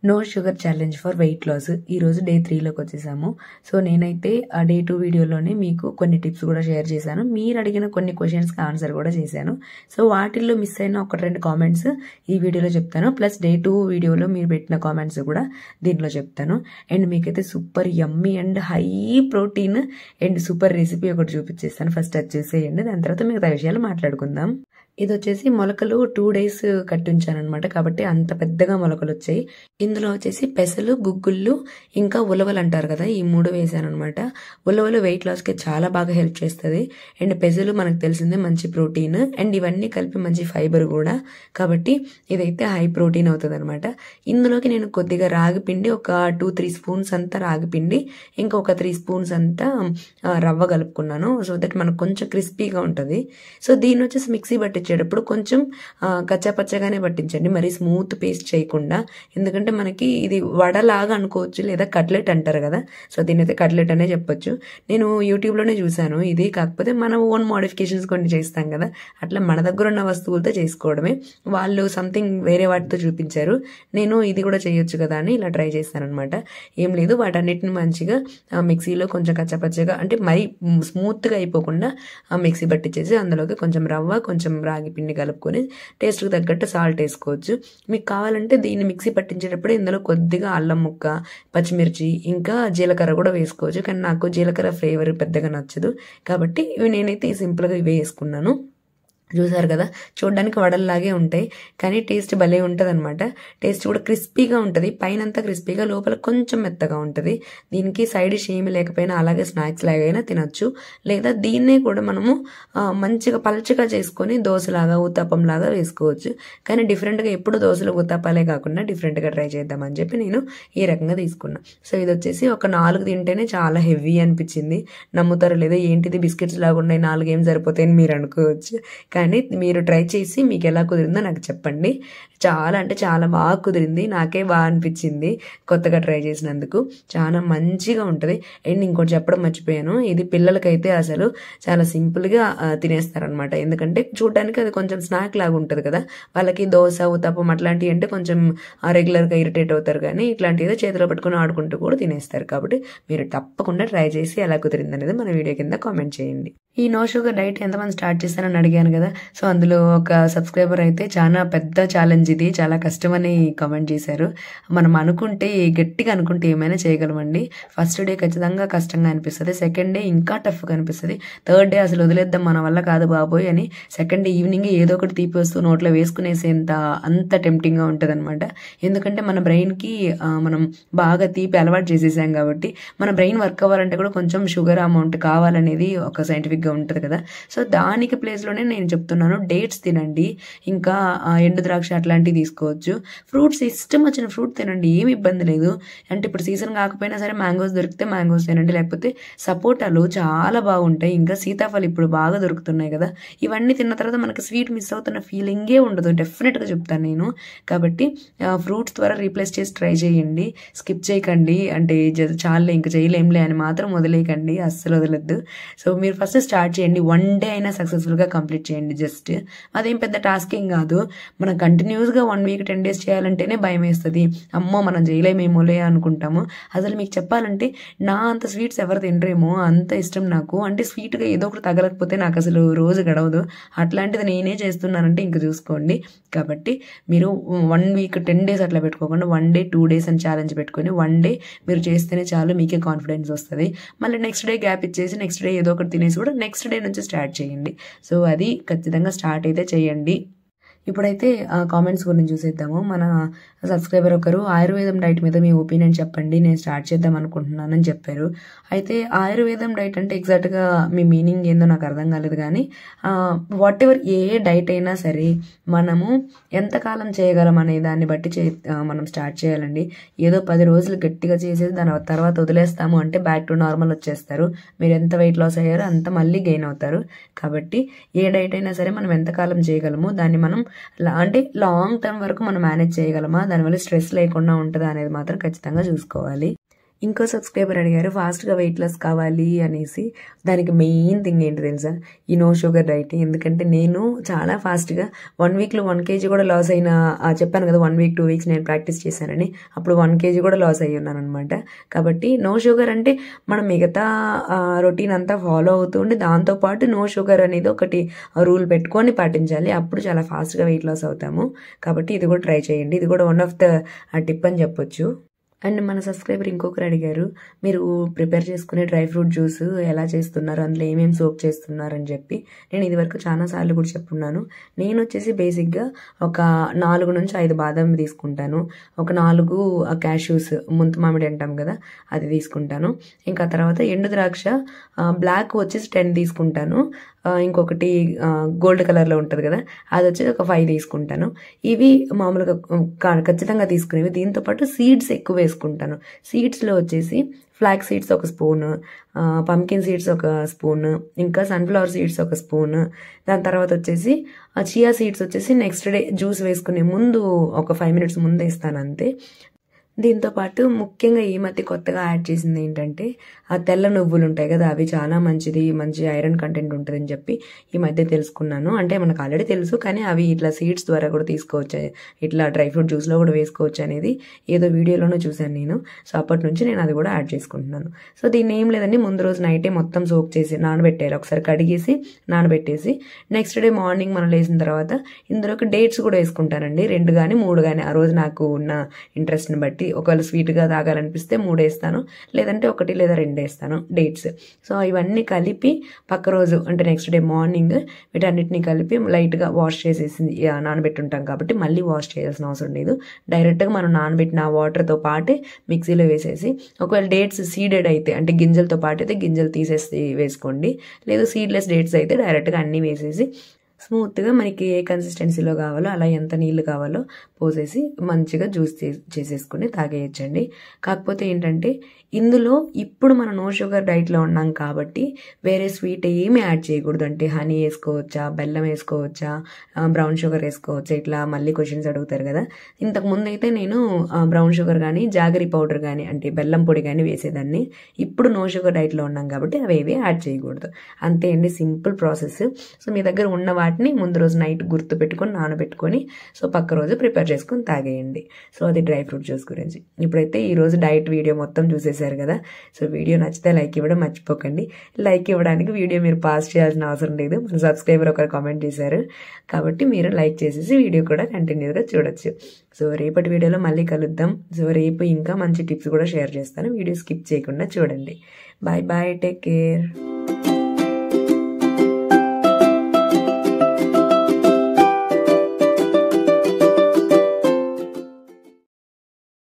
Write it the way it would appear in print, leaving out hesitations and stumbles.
No sugar challenge for weight loss ఈరోజు day 3లోకి వచ్చేసాము. సో నేనైతే ఆ డే 2 వీడియోలోనే మీకు కొన్ని టిప్స్ కూడా షేర్ చేశాను. మీరు అడిగిన కొన్ని క్వశ్చన్స్కి ఆన్సర్ కూడా చేశాను. సో వాటిల్లో మిస్ అయిన ఒక 2 కామెంట్స్ ఈ వీడియోలో చెప్తాను. ప్లస్ డే 2 వీడియోలో మీరు పెట్టిన కామెంట్స్ కూడా దీంట్లో చెప్తాను. అండ్ మీకైతే super yummy and high protein and super recipe ఒకటి చూపించేస్తాను. ఫస్ట్ అది చూసేయండి, దాని తర్వాత మిగతా విషయాలు మాట్లాడుకుందాం. ఇది వచ్చేసి మొలకలు 2 days కట్టించాను అనమాట, కాబట్టి అంత పెద్దగా మొలకలు వచ్చాయి. ఇందులో వచ్చేసి పెసలు, గుగ్గుళ్ళు, ఇంకా ఉలవలు అంటారు కదా, ఈ 3 వేసాను అనమాట. ఉలవలు వెయిట్ లాస్కి చాలా బాగా హెల్ప్ చేస్తుంది. అండ్ పెసలు మనకు తెలిసిందే మంచి ప్రోటీన్, అండ్ ఇవన్నీ కలిపి మంచి ఫైబర్ కూడా, కాబట్టి ఇదైతే హై ప్రోటీన్ అవుతుంది అనమాట. ఇందులోకి నేను కొద్దిగా రాగి పిండి, ఒక 2-3 స్పూన్స్ అంతా రాగి పిండి, ఇంకా ఒక 3 స్పూన్స్ అంతా రవ్వ కలుపుకున్నాను. సో దట్ మనకు కొంచెం క్రిస్పీగా ఉంటుంది. సో దీన్ని వచ్చేసి మిక్సీ పట్టించేటప్పుడు కొంచెం కచ్చాపచ్చగానే పట్టించండి, మరి స్మూత్ పేస్ట్ చేయకుండా. ఎందుకంటే మనకి ఇది వడలాగా అనుకోవచ్చు, లేదా కట్లెట్ అంటారు కదా, సో దీనైతే కట్లెట్ అనే చెప్పొచ్చు. నేను యూట్యూబ్లోనే చూసాను ఇది, కాకపోతే మన ఓన్ మోడిఫికేషన్స్ కొన్ని చేస్తాం కదా, అట్లా మన దగ్గర ఉన్న వస్తువులతో చేసుకోవడమే. వాళ్ళు సంథింగ్ వేరే వాటితో చూపించారు, నేను ఇది కూడా చేయొచ్చు కదా అని ఇలా ట్రై చేస్తాను అనమాట. ఏం లేదు, వాటన్నిటిని మంచిగా మిక్సీలో కొంచెం కచ్చాపచ్చగా, అంటే మరీ స్మూత్గా అయిపోకుండా మిక్సీ పట్టించేసి అందులోకి కొంచెం రవ్వ, కొంచెం రాగి పిండి కలుపుకొని టేస్ట్కి తగ్గట్టు సాల్ట్ వేసుకోవచ్చు. మీకు కావాలంటే దీన్ని మిక్సీ పట్టించేటప్పుడు ఇందులో కొద్దిగా అల్లం ముక్క, పచ్చిమిర్చి, ఇంకా జీలకర్ర కూడా వేసుకోవచ్చు. కానీ నాకు జీలకర్ర ఫ్లేవర్ పెద్దగా నచ్చదు, కాబట్టి నేనైతే సింపుల్గా ఇవే వేసుకున్నాను. చూసారు కదా, చూడడానికి వడల్లాగే ఉంటాయి, కానీ టేస్ట్ భలే ఉంటుంది అనమాట. టేస్ట్ కూడా క్రిస్పీగా ఉంటుంది, పైనంతా క్రిస్పీగా, లోపల కొంచెం మెత్తగా ఉంటుంది. దీనికి సైడ్ డిష్ ఏమి లేకపోయినా అలాగే స్నాక్స్ లాగైనా తినొచ్చు, లేదా దీన్నే కూడా మనము మంచిగా పలచగా చేసుకొని దోశలాగా, ఉత్తప్పంలాగా వేసుకోవచ్చు. కానీ డిఫరెంట్గా ఎప్పుడు దోశలు ఉత్తప్పాలే కాకుండా డిఫరెంట్గా ట్రై చేద్దామని చెప్పి నేను ఈ రకంగా తీసుకున్నాను. సో ఇది వచ్చేసి ఒక 4 తింటేనే చాలా హెవీ అనిపించింది. నమ్ముతారో లేదో, ఏంటిది బిస్కెట్స్ లాగా ఉన్నాయి, 4 ఏం సరిపోతాయని మీరు అనుకోవచ్చు. కానీ మీరు ట్రై చేసి మీకు ఎలా కుదిరిందో నాకు చెప్పండి. చాలా అంటే చాలా బాగా కుదిరింది, నాకే బాగా అనిపించింది కొత్తగా ట్రై చేసినందుకు. చాలా మంచిగా ఉంటుంది. అండ్ ఇంకోటి చెప్పడం మర్చిపోయాను, ఇది పిల్లలకైతే అసలు చాలా సింపుల్గా తినేస్తారనమాట. ఎందుకంటే చూడడానికి అది కొంచెం స్నాక్ లాగా ఉంటుంది కదా, వాళ్ళకి దోశ, ఉత్తప్పం అట్లాంటివి అంటే కొంచెం రెగ్యులర్గా ఇరిటేట్ అవుతారు, కానీ ఇట్లాంటి ఏదో చేతిలో పట్టుకుని ఆడుకుంటూ కూడా తినేస్తారు. కాబట్టి మీరు తప్పకుండా ట్రై చేసి ఎలా కుదిరింది అనేది మన వీడియో కింద కామెంట్ చేయండి. ఈ నో షుగర్ డైట్ ఎంతమంది స్టార్ట్ చేస్తారని అడిగాను కదా, సో అందులో ఒక సబ్స్క్రైబర్ అయితే చాలా పెద్ద ఛాలెంజ్, ఇది చాలా కష్టమని కామెంట్ చేశారు. మనం అనుకుంటే, గట్టిగా అనుకుంటే ఏమైనా చేయగలమండి. ఫస్ట్ డే ఖచ్చితంగా కష్టంగా అనిపిస్తుంది, సెకండ్ డే ఇంకా టఫ్గా అనిపిస్తుంది, థర్డ్ డే అసలు వదిలేద్దాం మన వల్ల కాదు బాబోయ్ అని సెకండ్ డే ఈవినింగ్ ఏదో ఒకటి తీపి వస్తూ నోట్లో వేసుకునేసేంత అంత టెంప్టింగ్గా ఉంటుంది అనమాట. ఎందుకంటే మన బ్రెయిన్కి మనం బాగా తీపి అలవాటు చేసేసాం కాబట్టి, మన బ్రెయిన్ వర్క్ అవ్వాలంటే కూడా కొంచెం షుగర్ అమౌంట్ కావాలనేది ఒక సైంటిఫిక్గా ఉంటుంది కదా. సో దానికి ప్లేస్లోనే నేను చెప్తున్నాను, డేట్స్ తినండి, ఇంకా ఎండు ద్రాక్ష అట్లాంటివి తీసుకోవచ్చు. ఫ్రూట్స్ ఇష్టం వచ్చిన ఫ్రూట్ తినండి, ఏమి ఇబ్బంది లేదు. అంటే ఇప్పుడు సీజన్ కాకపోయినా సరే మ్యాంగోస్ దొరికితే మ్యాంగోస్ తినండి, లేకపోతే సపోటాలు చాలా బాగుంటాయి, ఇంకా సీతాఫలం ఇప్పుడు బాగా దొరుకుతున్నాయి కదా. ఇవన్నీ తిన్న తర్వాత మనకి స్వీట్ మిస్ అవుతున్న ఫీలింగే ఉండదు, డెఫినెట్గా చెప్తాను నేను. కాబట్టి ఫ్రూట్స్ ద్వారా రీప్లేస్ చేసి ట్రై చేయండి, స్కిప్ చేయకండి. అంటే చాలే ఇంక చేయలేంలే అని మాత్రం వదిలేయకండి, అస్సలు వదలొద్దు. సో మీరు ఫస్ట్ స్టార్ట్ చేయండి, 1 day అయినా సక్సెస్ఫుల్గా కంప్లీట్ చేయండి. జస్ట్ అదేం పెద్ద టాస్క్ ఏం కాదు. మనం కంటిన్యూస్గా 1 week 10 days చేయాలంటేనే భయం వేస్తుంది, అమ్మో మనం చేయలేమేమోలే అనుకుంటాము. అసలు మీకు చెప్పాలంటే నా అంత స్వీట్స్ ఎవరు తినరేమో, అంత ఇష్టం నాకు. అంటే స్వీట్గా ఏదో ఒకటి తగలకపోతే నాకు అసలు రోజు గడవదు, అట్లాంటిది నేనే చేస్తున్నానంటే ఇంక చూసుకోండి. కాబట్టి మీరు 1 week 10 days అట్లా పెట్టుకోకుండా 1 day 2 days అని ఛాలెంజ్ పెట్టుకొని 1 day మీరు చేస్తేనే చాలు, మీకే కాన్ఫిడెన్స్ వస్తుంది. మళ్ళీ నెక్స్ట్ డే గ్యాప్ ఇచ్చేసి నెక్స్ట్ డే ఏదో ఒకటి తినేసి కూడా నెక్స్ట్ డే నుంచి స్టార్ట్ చేయండి. సో అది ఖచ్చితంగా స్టార్ట్ అయితే చేయండి. ఇప్పుడైతే కామెంట్స్ గురించి చూసేద్దాము. మన సబ్స్క్రైబర్ ఒకరు ఆయుర్వేదం డైట్ మీద మీ ఒపీనియన్ చెప్పండి, నేను స్టార్ట్ చేద్దాం అనుకుంటున్నానని చెప్పారు. అయితే ఆయుర్వేదం డైట్ అంటే ఎగ్జాక్ట్గా మీ మీనింగ్ ఏందో నాకు అర్థం కాలేదు, కానీ వాట్ ఎవర్ ఏ డైట్ అయినా సరే మనము ఎంతకాలం చేయగలం అనే దాన్ని బట్టి మనం స్టార్ట్ చేయాలండి. ఏదో 10 రోజులు గట్టిగా చేసేసి దాని తర్వాత వదిలేస్తాము అంటే బ్యాక్ టు నార్మల్ వచ్చేస్తారు. మీరు ఎంత వెయిట్ లాస్ అయ్యారో అంత మళ్ళీ గెయిన్ అవుతారు. కాబట్టి ఏ డైట్ అయినా సరే మనం ఎంతకాలం చేయగలము, దాన్ని మనం అంటే లాంగ్ టర్మ్ వరకు మనం మేనేజ్ చేయగలమా, దానివల్ల స్ట్రెస్ లేకుండా ఉంటుందా అనేది మాత్రం ఖచ్చితంగా చూసుకోవాలి. ఇంకో సబ్స్క్రైబర్ అడిగారు ఫాస్ట్గా వెయిట్ లాస్ కావాలి అనేసి. దానికి మెయిన్ థింగ్ ఏంటి తెలుసా, ఈ నో షుగర్ డైట్. ఎందుకంటే నేను చాలా ఫాస్ట్గా 1 వీక్లో 1 kg కూడా లాస్ అయిన, చెప్పాను కదా 1 వీక్ 2 వీక్స్ నేను ప్రాక్టీస్ చేశానని, అప్పుడు 1 kg కూడా లాస్ అయ్యి ఉన్నాను అనమాట. కాబట్టి నో షుగర్ అంటే మనం మిగతా రొటీన్ అంతా ఫాలో అవుతుండి దాంతోపాటు నో షుగర్ అనేది ఒకటి రూల్ పెట్టుకొని పాటించాలి. అప్పుడు చాలా ఫాస్ట్గా వెయిట్ లాస్ అవుతాము. కాబట్టి ఇది కూడా ట్రై చేయండి. ఇది కూడా వన్ ఆఫ్ ద టిప్ అని చెప్పొచ్చు. అండ్ మన సబ్స్క్రైబర్ ఇంకొకరు అడిగారు, మీరు ప్రిపేర్ చేసుకునే డ్రై ఫ్రూట్ జ్యూస్ ఎలా చేస్తున్నారు, అందులో ఏమేమి సోక్ చేస్తున్నారు అని చెప్పి. నేను ఇదివరకు చాలాసార్లు కూడా చెప్పున్నాను. నేను వచ్చేసి బేసిక్గా ఒక 4 నుంచి 5 బాదం తీసుకుంటాను, ఒక 4 క్యాష్యూస్, ముంత మామిడి అంటాం కదా అది తీసుకుంటాను. ఇంకా తర్వాత ఎండు ద్రాక్ష బ్లాక్ వచ్చేసి 10 తీసుకుంటాను, ఇంకొకటి గోల్డ్ కలర్లో ఉంటుంది కదా అది వచ్చేసి ఒక 5 తీసుకుంటాను. ఇవి మామూలుగా ఖచ్చితంగా తీసుకునేవి. దీంతోపాటు సీడ్స్ ఎక్కువ వేసుకుంటాను. సీడ్స్లో వచ్చేసి ఫ్లాక్ సీడ్స్ ఒక స్పూన్, పంకిన్ సీడ్స్ ఒక స్పూన్, ఇంకా సన్ఫ్లవర్ సీడ్స్ ఒక స్పూన్. దాని తర్వాత వచ్చేసి చియా సీడ్స్ వచ్చేసి నెక్స్ట్ డే జ్యూస్ వేసుకునే ముందు ఒక 5 minutes ముందే ఇస్తాను అంతే. దీంతోపాటు ముఖ్యంగా ఈ మధ్య కొత్తగా యాడ్ చేసింది ఏంటంటే ఆ తెల్ల నువ్వులు ఉంటాయి కదా, అవి చాలా మంచిది, మంచి ఐరన్ కంటెంట్ ఉంటుందని చెప్పి ఈ మధ్య తెలుసుకున్నాను. అంటే మనకు ఆల్రెడీ తెలుసు, కానీ అవి ఇట్లా సీడ్స్ ద్వారా కూడా తీసుకోవచ్చు, ఇట్లా డ్రై ఫ్రూట్ జ్యూస్లో కూడా వేసుకోవచ్చు అనేది ఏదో వీడియోలోనూ చూశాను నేను. సో అప్పటి నుంచి నేను అది కూడా యాడ్ చేసుకుంటున్నాను. సో దీన్ని ఏం లేదండి, ముందు రోజు నైటే మొత్తం సోక్ చేసి నానబెట్టేయాలి, ఒకసారి కడిగేసి నానబెట్టేసి నెక్స్ట్ డే మార్నింగ్ మనం లేచిన తర్వాత ఇందులోకి డేట్స్ కూడా వేసుకుంటానండి, 2 కానీ 3 కానీ, ఆ రోజు నాకు ఉన్న ఇంట్రెస్ట్ని బట్టి. ఒకవేళ స్వీట్గా తాగాలనిపిస్తే 3 వేస్తాను, లేదంటే 1 లేదా 2 వేస్తాను డేట్స్. సో ఇవన్నీ కలిపి పక్క రోజు అంటే నెక్స్ట్ డే మార్నింగ్ వీటన్నిటిని కలిపి లైట్గా వాష్ చేసేసి నానబెట్టుంటాం కాబట్టి మళ్ళీ వాష్ చేయాల్సిన అవసరం లేదు. డైరెక్ట్గా మనం నానబెట్టిన వాటర్తో పాటే మిక్సీలో వేసేసి, ఒకవేళ డేట్స్ సీడెడ్ అయితే అంటే గింజలతో పాటు అయితే గింజలు తీసేసి వేసుకోండి, లేదు సీడ్లెస్ డేట్స్ అయితే డైరెక్ట్గా అన్నీ వేసేసి స్మూత్గా మనకి ఏ కన్సిస్టెన్సీలో కావాలో అలా ఎంత నీళ్ళు కావాలో పోసేసి మంచిగా జ్యూస్ చేసేసుకుని తాగేయచ్చండి. కాకపోతే ఏంటంటే ఇందులో ఇప్పుడు మనం నో షుగర్ డైట్లో ఉన్నాం కాబట్టి వేరే స్వీట్ ఏమి యాడ్ చేయకూడదు. అంటే హనీ వేసుకోవచ్చా, బెల్లం వేసుకోవచ్చా, బ్రౌన్ షుగర్ వేసుకోవచ్చా, ఇట్లా మళ్ళీ క్వశ్చన్స్ అడుగుతారు కదా. ఇంతకు ముందు అయితే నేను బ్రౌన్ షుగర్ కానీ జాగరీ పౌడర్ కానీ అంటే బెల్లం పొడి కానీ వేసేదాన్ని. ఇప్పుడు నో షుగర్ డైట్లో ఉన్నాం కాబట్టి అవి ఏవి యాడ్ చేయకూడదు. అంతే అండి, సింపుల్ ప్రాసెస్. సో మీ దగ్గర ఉన్న వాటిని ముందు రోజు నైట్ గుర్తు పెట్టుకొని నానబెట్టుకొని సో పక్క రోజు ప్రిపేర్ చేసుకొని తాగేయండి. సో అది డ్రై ఫ్రూట్ జ్యూస్ గురించి. ఇప్పుడైతే ఈరోజు డైట్ వీడియో మొత్తం చూసేసారు కదా. సో వీడియో నచ్చితే లైక్ ఇవ్వడం మర్చిపోకండి. లైక్ ఇవ్వడానికి వీడియో మీరు పాస్ చేయాల్సిన అవసరం లేదు, మన సబ్స్క్రైబర్ ఒకరు కామెంట్ చేశారు కాబట్టి మీరు లైక్ చేసేసి వీడియో కూడా కంటిన్యూగా చూడొచ్చు. సో రేపటి వీడియోలో మళ్ళీ కలుద్దాం. సో రేపు ఇంకా మంచి టిప్స్ కూడా షేర్ చేస్తాను, వీడియో స్కిప్ చేయకుండా చూడండి. Bye bye, take care.